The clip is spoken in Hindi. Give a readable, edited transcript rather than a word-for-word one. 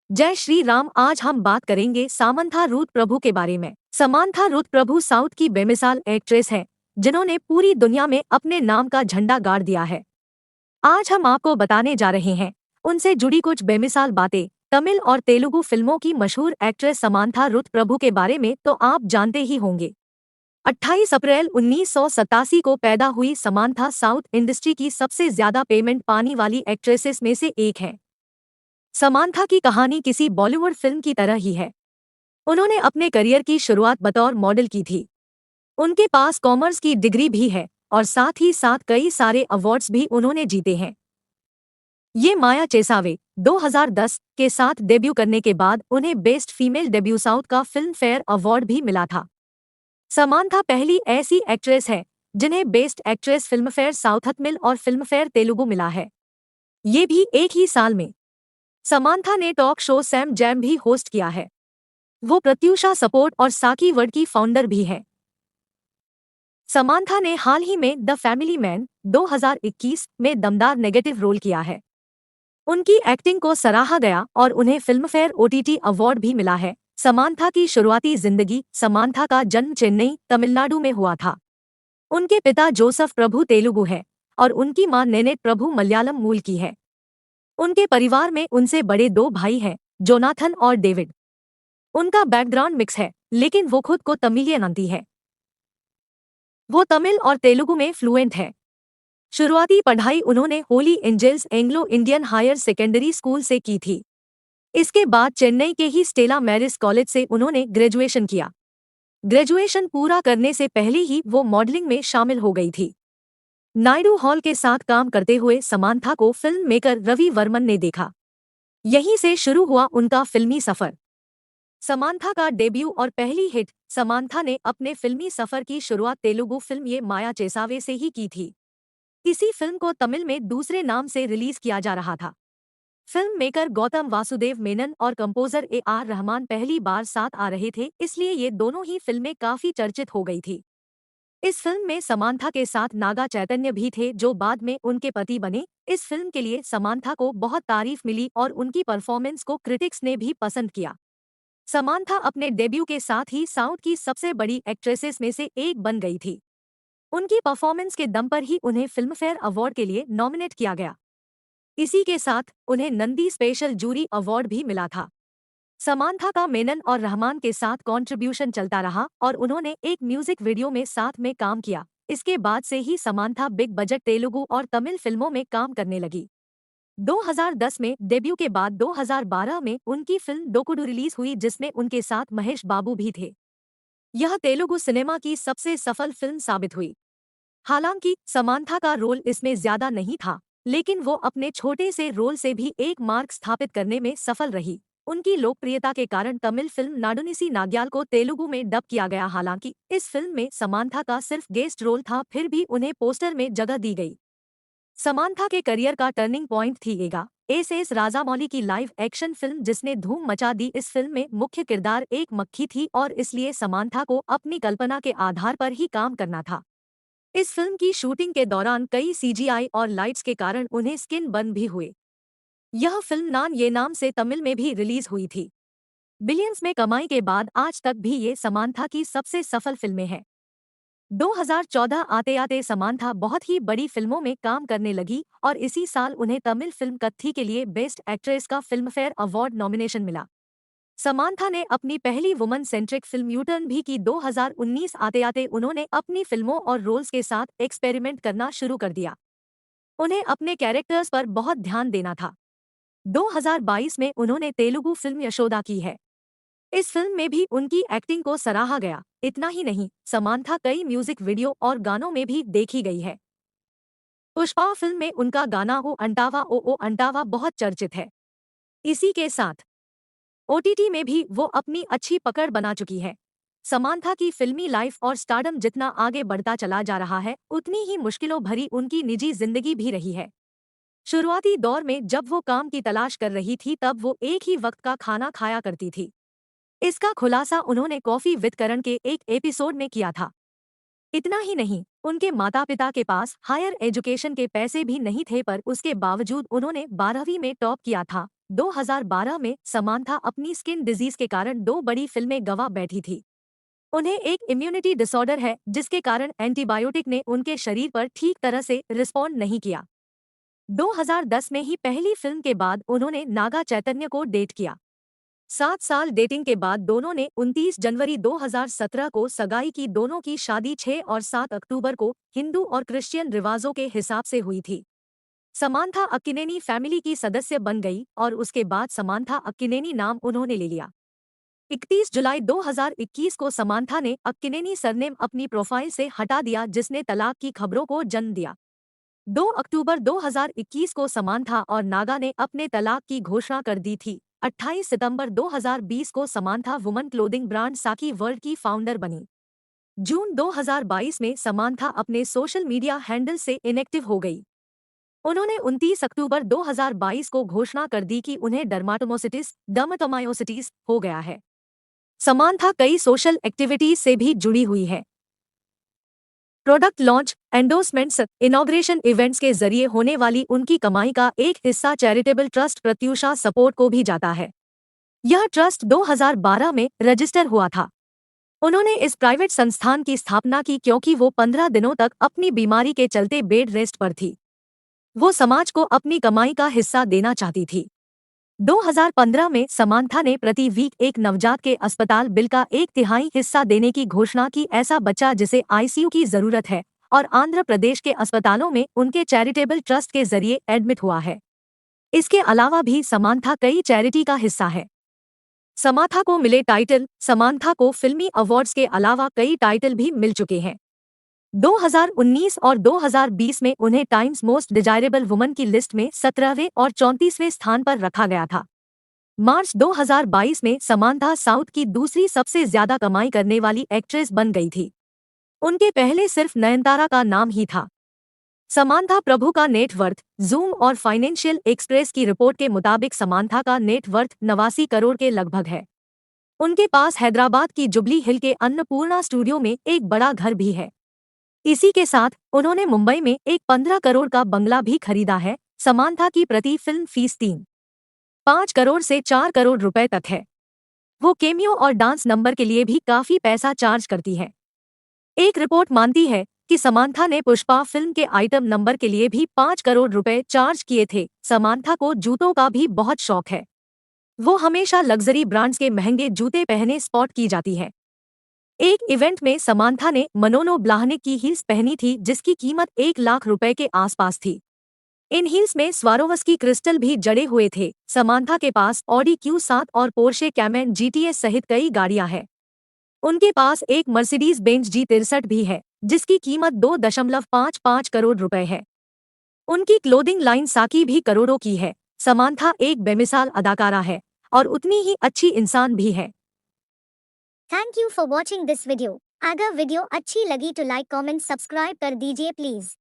जय श्री राम। आज हम बात करेंगे सामंथा रूथ प्रभु के बारे में। समांथा रूथ प्रभु साउथ की बेमिसाल एक्ट्रेस हैं, जिन्होंने पूरी दुनिया में अपने नाम का झंडा गाड़ दिया है। आज हम आपको बताने जा रहे हैं उनसे जुड़ी कुछ बेमिसाल बातें। तमिल और तेलुगु फिल्मों की मशहूर एक्ट्रेस समांथा रूथ प्रभु के बारे में तो आप जानते ही होंगे। 28 अप्रैल 1987 को पैदा हुई समांथा साउथ इंडस्ट्री की सबसे ज्यादा पेमेंट पाने वाली एक्ट्रेसेस में से एक है। समांथा की कहानी किसी बॉलीवुड फिल्म की तरह ही है। उन्होंने अपने करियर की शुरुआत बतौर मॉडल की थी। उनके पास कॉमर्स की डिग्री भी है और साथ ही साथ कई सारे अवार्ड्स भी उन्होंने जीते हैं। ये माया चेसावे 2010 के साथ डेब्यू करने के बाद उन्हें बेस्ट फीमेल डेब्यू साउथ का फिल्म फेयर अवार्ड भी मिला था। समांथा पहली ऐसी एक्ट्रेस है जिन्हें best actress film fair south Tamil और फिल्म फेयर तेलुगु मिला है, ये भी एक ही साल में। समांथा ने टॉक शो सैम जैम भी होस्ट किया है। वो प्रत्यूषा सपोर्ट और साकी वर्ड की फाउंडर भी है। समांथा ने हाल ही में द फैमिली मैन 2021 में दमदार नेगेटिव रोल किया है। उनकी एक्टिंग को सराहा गया और उन्हें फिल्मफेयर ओटीटी अवार्ड भी मिला है। समांथा की शुरुआती जिंदगी। समांथा का जन्म चेन्नई, तमिलनाडु में हुआ था। उनके पिता जोसफ प्रभु तेलुगु है और उनकी मां नेनेट प्रभु मलयालम मूल की है। उनके परिवार में उनसे बड़े दो भाई हैं, जोनाथन और डेविड। उनका बैकग्राउंड मिक्स है, लेकिन वो खुद को तमिलियन मानती है। वो तमिल और तेलुगु में फ्लुएंट है। शुरुआती पढ़ाई उन्होंने Holy Angels Anglo Indian Higher Secondary School से की थी। इसके बाद चेन्नई के ही स्टेला मैरिस कॉलेज से उन्होंने ग्रेजुएशन किया। ग्रेजुएशन पूरा करने से पहले ही वो मॉडलिंग में शामिल हो गई थी। नायडू हॉल के साथ काम करते हुए समांथा को फिल्म मेकर रवि वर्मन ने देखा। यहीं से शुरू हुआ उनका फिल्मी सफर। समांथा का डेब्यू और पहली हिट। समांथा ने अपने फिल्मी सफर की शुरुआत तेलुगु फिल्म ये माया चेसावे से ही की थी। इसी फिल्म को तमिल में दूसरे नाम से रिलीज किया जा रहा था। फिल्म मेकर गौतम वासुदेव मेनन और कंपोजर AR रहमान पहली बार साथ आ रहे थे, इसलिए ये दोनों ही फिल्में काफी चर्चित हो गई थी। इस फिल्म में समांथा के साथ नागा चैतन्य भी थे, जो बाद में उनके पति बने। इस फिल्म के लिए समांथा को बहुत तारीफ मिली और उनकी परफॉर्मेंस को क्रिटिक्स ने भी पसंद किया। समांथा अपने डेब्यू के साथ ही साउथ की सबसे बड़ी एक्ट्रेसेस में से एक बन गई थी। उनकी परफॉर्मेंस के दम पर ही उन्हें फिल्मफेयर अवार्ड के लिए नॉमिनेट किया गया। इसी के साथ उन्हें नंदी स्पेशल जूरी अवार्ड भी मिला था। समांथा का मेनन और रहमान के साथ कॉन्ट्रिब्यूशन चलता रहा और उन्होंने एक म्यूजिक वीडियो में साथ में काम किया। इसके बाद से ही समांथा बिग बजट तेलुगु और तमिल फिल्मों में काम करने लगी। 2010 में डेब्यू के बाद 2012 में उनकी फिल्म डोकुडू रिलीज हुई, जिसमें उनके साथ महेश बाबू भी थे। यह तेलुगु सिनेमा की सबसे सफल फिल्म साबित हुई। हालांकि समांथा का रोल इसमें ज्यादा नहीं था, लेकिन वो अपने छोटे से रोल से भी एक मार्क स्थापित करने में सफल रही। उनकी लोकप्रियता के कारण तमिल फिल्म नाडुनिसी नाग्याल को तेलुगु में डब किया गया। हालांकि इस फिल्म में समांथा का सिर्फ गेस्ट रोल था, फिर भी उन्हें पोस्टर में जगह दी गई। समांथा के करियर का टर्निंग पॉइंट थी एगा एस राजामौली की लाइव एक्शन फिल्म, जिसने धूम मचा दी। इस फिल्म में मुख्य किरदार एक मक्खी थी और इसलिए समांथा को अपनी कल्पना के आधार पर ही काम करना था। इस फिल्म की शूटिंग के दौरान कई CGI और लाइट्स के कारण उन्हें स्किन बर्न भी हुए। यह फिल्म नान ये नाम से तमिल में भी रिलीज हुई थी। बिलियंस में कमाई के बाद आज तक भी ये समांथा की सबसे सफल फिल्में हैं। 2014 आते आते समांथा बहुत ही बड़ी फिल्मों में काम करने लगी और इसी साल उन्हें तमिल फिल्म कत्थी के लिए बेस्ट एक्ट्रेस का फिल्मफेयर अवार्ड नॉमिनेशन मिला। समांथा ने अपनी पहली वुमन सेंट्रिक फिल्म यूटर्न भी की। 2019 आते आते उन्होंने अपनी फिल्मों और रोल्स के साथ एक्सपेरिमेंट करना शुरू कर दिया। उन्हें अपने कैरेक्टर्स पर बहुत ध्यान देना था। 2022 में उन्होंने तेलुगु फिल्म यशोदा की है। इस फिल्म में भी उनकी एक्टिंग को सराहा गया। इतना ही नहीं, समांथा कई म्यूजिक वीडियो और गानों में भी देखी गई है। पुष्पा फिल्म में उनका गाना ओ अंटावा बहुत चर्चित है। इसी के साथ OTT में भी वो अपनी अच्छी पकड़ बना चुकी है। समांथा की फिल्मी लाइफ और स्टारडम जितना आगे बढ़ता चला जा रहा है, उतनी ही मुश्किलों भरी उनकी निजी जिंदगी भी रही है। शुरुआती दौर में जब वो काम की तलाश कर रही थी, तब वो एक ही वक्त का खाना खाया करती थी। इसका खुलासा उन्होंने कॉफी विद करण के एक एपिसोड में किया था। इतना ही नहीं, उनके माता पिता के पास हायर एजुकेशन के पैसे भी नहीं थे, पर उसके बावजूद उन्होंने 12वीं में टॉप किया था। 2012 में समांथा अपनी स्किन डिजीज के कारण 2 बड़ी फिल्में गंवा बैठी थी। उन्हें एक इम्यूनिटी डिसऑर्डर है जिसके कारण एंटीबायोटिक ने उनके शरीर पर ठीक तरह से रिस्पॉन्ड नहीं किया। 2010 में ही पहली फिल्म के बाद उन्होंने नागा चैतन्य को डेट किया। 7 साल डेटिंग के बाद दोनों ने 29 जनवरी 2017 को सगाई की। दोनों की शादी 6 और 7 अक्टूबर को हिंदू और क्रिश्चियन रिवाजों के हिसाब से हुई थी। समांथा अक्किनेनी फैमिली की सदस्य बन गई और उसके बाद समांथा अक्किनेनी नाम उन्होंने ले लिया। 31 जुलाई 2021 को समांथा ने अक्किनेनी सरनेम अपनी प्रोफाइल से हटा दिया जिसने तलाक की खबरों को जन्म दिया। 2 अक्टूबर 2021 को समांथा और नागा ने अपने तलाक की घोषणा कर दी थी। 28 सितंबर 2020 को समांथा वुमन क्लोथिंग ब्रांड साकी वर्ल्ड की फाउंडर बनी। जून 2022 में समांथा अपने सोशल मीडिया हैंडल से इनएक्टिव हो गई। उन्होंने 29 अक्टूबर 2022 को घोषणा कर दी कि उन्हें डर्माटोमायोसिटिस हो गया है। समांथा कई सोशल एक्टिविटीज से भी जुड़ी हुई है। Product launch, endorsements, inauguration events के जरिए होने वाली उनकी कमाई का एक हिस्सा चैरिटेबल ट्रस्ट प्रत्यूषा सपोर्ट को भी जाता है। यह ट्रस्ट 2012 में रजिस्टर हुआ था। उन्होंने इस प्राइवेट संस्थान की स्थापना की क्योंकि वो 15 दिनों तक अपनी बीमारी के चलते बेड रेस्ट पर थी। वो समाज को अपनी कमाई का हिस्सा देना चाहती थी। 2015 में समांथा ने प्रति वीक एक नवजात के अस्पताल बिल का 1/3 हिस्सा देने की घोषणा की। ऐसा बच्चा जिसे आईसीयू की जरूरत है और आंध्र प्रदेश के अस्पतालों में उनके चैरिटेबल ट्रस्ट के जरिए एडमिट हुआ है। इसके अलावा भी समांथा कई चैरिटी का हिस्सा है। समांथा को मिले टाइटल। समांथा को फिल्मी अवार्ड्स के अलावा कई टाइटल भी मिल चुके हैं। 2019 और 2020 में उन्हें टाइम्स मोस्ट डिजायरेबल वुमन की लिस्ट में 17वें और 34वें स्थान पर रखा गया था। मार्च 2022 में समांथा साउथ की दूसरी सबसे ज्यादा कमाई करने वाली एक्ट्रेस बन गई थी। उनके पहले सिर्फ नयनतारा का नाम ही था। समांथा प्रभु का नेटवर्थ। जूम और फाइनेंशियल एक्सप्रेस की रिपोर्ट के मुताबिक समांथा का नेटवर्थ 89 करोड़ के लगभग है। उनके पास हैदराबाद की जुबली हिल के अन्नपूर्णा स्टूडियो में एक बड़ा घर भी है। इसी के साथ उन्होंने मुंबई में एक 15 करोड़ का बंगला भी खरीदा है। समांथा की प्रति फिल्म फीस 3-5 करोड़ से 4 करोड़ रुपए तक है। वो केमियो और डांस नंबर के लिए भी काफी पैसा चार्ज करती है। एक रिपोर्ट मानती है कि समांथा ने पुष्पा फिल्म के आइटम नंबर के लिए भी 5 करोड़ रुपए चार्ज किए थे। समांथा को जूतों का भी बहुत शौक है। वो हमेशा लग्जरी ब्रांड्स के महंगे जूते पहने स्पॉट की जाती है। एक इवेंट में समांथा ने मनोनो ब्लाहनिक की हील्स पहनी थी जिसकी कीमत 1 लाख रुपए के आसपास थी। इन हील्स में स्वारोवस्की क्रिस्टल भी जड़े हुए थे। समांथा के पास ऑडी Q7 और पोर्शे कैमेन GTS सहित कई गाड़ियां हैं। उनके पास एक मर्सिडीज बेंज G63 भी है जिसकी कीमत 2.55 करोड़ रुपए है। उनकी क्लोथिंग लाइन साकी भी करोड़ों की है। समांथा एक बेमिसाल अदाकारा है और उतनी ही अच्छी इंसान भी है। Thank you for watching this video. अगर वीडियो अच्छी लगी तो लाइक कमेंट सब्सक्राइब कर दीजिए प्लीज।